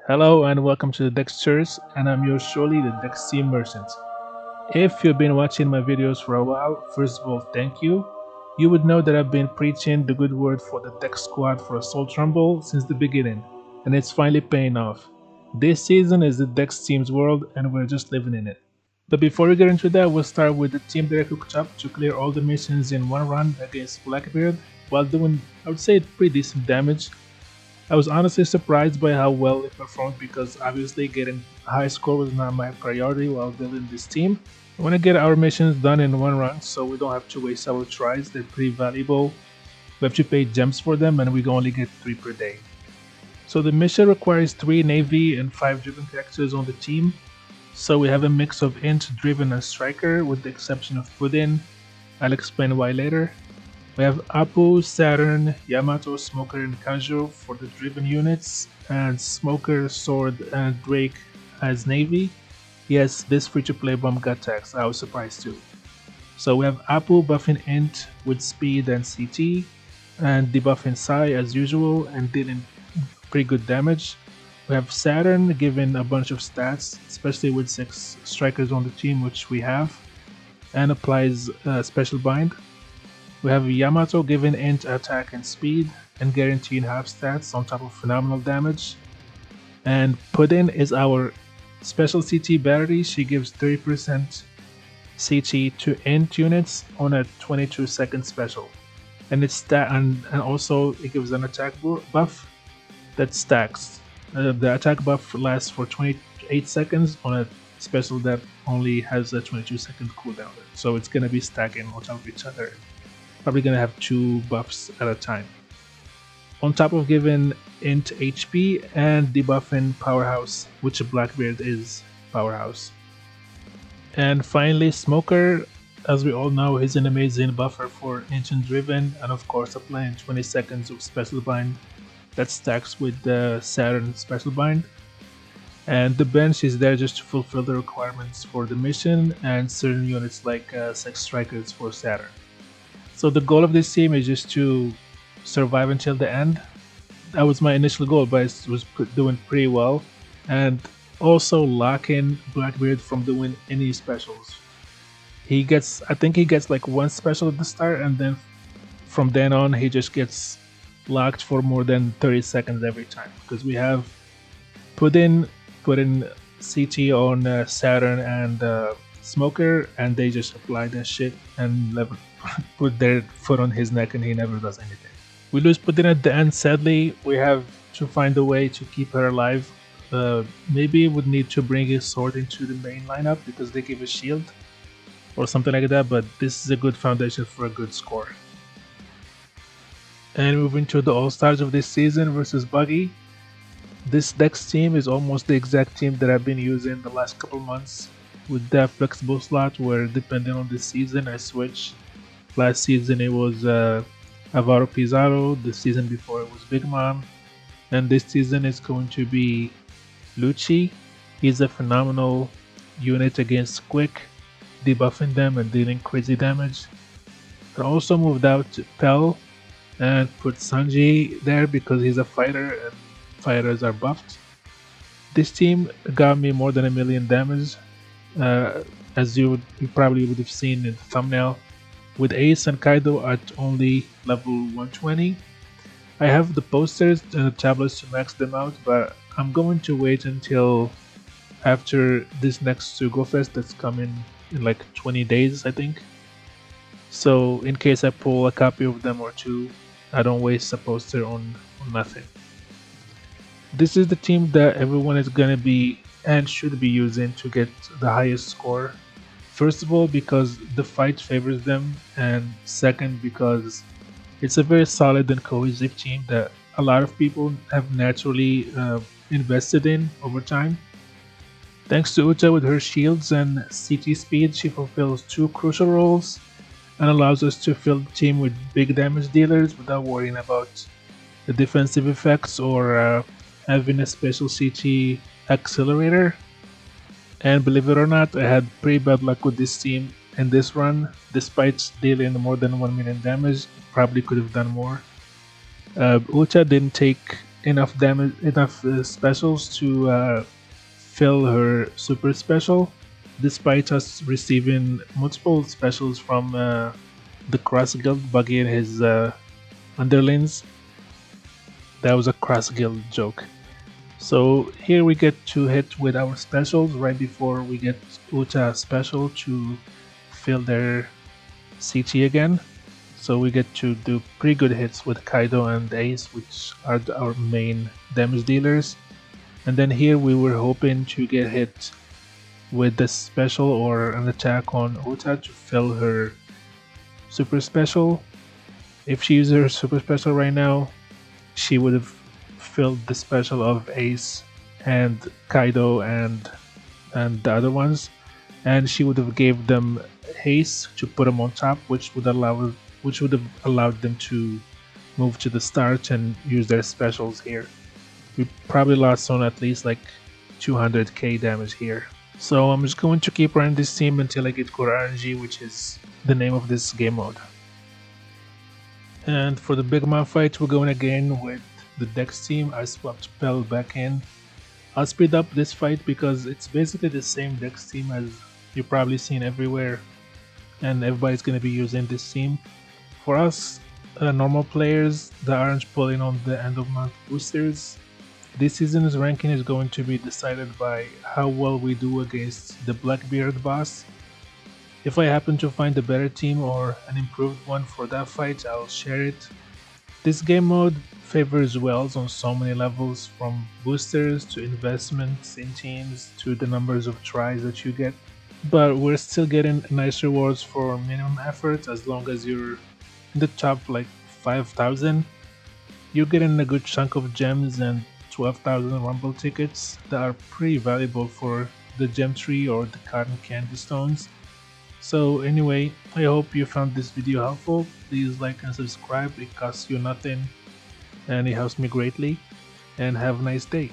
Hello and welcome to the Dexters, and I'm yours surely, the Dex Team Merchant. If you've been watching my videos for a while, first of all, thank you. You would know that I've been preaching the good word for the Dex Squad for Assault Rumble since the beginning, and it's finally paying off. This season is the Dex Team's world, and we're just living in it. But before we get into that, we'll start with the team that I cooked up to clear all the missions in one run against Blackbeard, while doing, I would say, pretty decent damage. I was honestly surprised by how well it performed because obviously getting a high score was not my priority while building this team. I want to get our missions done in one run so we don't have to waste our tries. They're pretty valuable. We have to pay gems for them and we can only get 3 per day. So the mission requires 3 navy and 5 driven characters on the team. So we have a mix of int, driven and striker with the exception of Puddin. I'll explain why later. We have Apu, Saturn, Yamato, Smoker, and Kanjo for the driven units, and Smoker, Sword, and Drake as Navy. Yes, this free-to-play bomb got taxed, I was surprised too. So we have Apu buffing Int with Speed and CT, and debuffing Sai as usual, and dealing pretty good damage. We have Saturn giving a bunch of stats, especially with 6 strikers on the team, which we have, and applies Special Bind. We have Yamato giving int attack and speed and guaranteeing half stats on top of phenomenal damage. And Puddin is our special CT battery. She gives 30% CT to int units on a 22-second special. And it's and also it gives an attack buff that stacks. The attack buff lasts for 28 seconds on a special that only has a 22-second cooldown. So it's gonna be stacking on top of each other. Probably gonna have 2 buffs at a time. On top of giving int HP and debuffing Powerhouse, which Blackbeard is Powerhouse. And finally, Smoker, as we all know, is an amazing buffer for engine driven, and of course applying 20 seconds of special bind that stacks with the Saturn special bind. And the bench is there just to fulfill the requirements for the mission and certain units like 6 strikers for Saturn. So the goal of this team is just to survive until the end. That was my initial goal, but it was doing pretty well. And also locking Blackbeard from doing any specials. I think he gets like 1 special at the start, and then from then on he just gets locked for more than 30 seconds every time. Because we have put in CT on Saturn and Smoker, and they just apply that shit and put their foot on his neck, and he never does anything. We lose Putin at the end, sadly. We have to find a way to keep her alive. Maybe would need to bring his sword into the main lineup because they give a shield or something like that, but this is a good foundation for a good score. And moving to the All-Stars of this season versus Buggy. This Dex team is almost the exact team that I've been using the last couple months with that flexible slot where depending on the season I switch. Last season it was Alvaro Pizarro, the season before it was Big Mom, and this season it's going to be Lucci. He's a phenomenal unit against Quick, debuffing them and dealing crazy damage. I also moved out Pell and put Sanji there because he's a fighter and fighters are buffed. This team got me more than 1 million damage, as you probably would have seen in the thumbnail, with Ace and Kaido at only level 120. I have the posters and the tablets to max them out, but I'm going to wait until after this next Sugo Fest that's coming in like 20 days, I think. So in case I pull a copy of them or 2, I don't waste a poster on nothing. This is the team that everyone is gonna be and should be using to get the highest score. First of all, because the fight favors them, and second, because it's a very solid and cohesive team that a lot of people have naturally invested in over time. Thanks to Uta with her shields and CT speed, she fulfills 2 crucial roles and allows us to fill the team with big damage dealers without worrying about the defensive effects or having a special CT accelerator. And believe it or not, I had pretty bad luck with this team in this run. Despite dealing more than 1 million damage, probably could have done more. Uta didn't take enough damage, enough specials to fill her super special, despite us receiving multiple specials from the Cross Guild, Buggy and his underlings. That was a Cross Guild joke. So here we get to hit with our specials right before we get Uta special to fill their CT again. So we get to do pretty good hits with Kaido and Ace, which are our main damage dealers. And then here we were hoping to get hit with the special or an attack on Uta to fill her super special. If she uses her super special right now, she would have filled the special of Ace and Kaido and the other ones, and she would have gave them haste to put them on top, which would have allowed them to move to the start and use their specials here. We probably lost on at least like 200k damage here. So I'm just going to keep running this team until I get good RNG, which is the name of this game mode. And for the big mouth fight, we're going again with the Dex team. I swapped Pell back in. I'll speed up this fight because it's basically the same Dex team as you've probably seen everywhere, and everybody's going to be using this team. For us normal players that aren't pulling on the end of month boosters, this season's ranking is going to be decided by how well we do against the Blackbeard boss. If I happen to find a better team or an improved one for that fight, I'll share it. This game mode favors wells on so many levels, from boosters to investments in teams to the numbers of tries that you get. But we're still getting nice rewards for minimum effort as long as you're in the top like 5,000. You're getting a good chunk of gems and 12,000 rumble tickets that are pretty valuable for the gem tree or the cotton candy stones. So anyway, I hope you found this video helpful. Please like and subscribe, it costs you nothing and it helps me greatly. And have a nice day.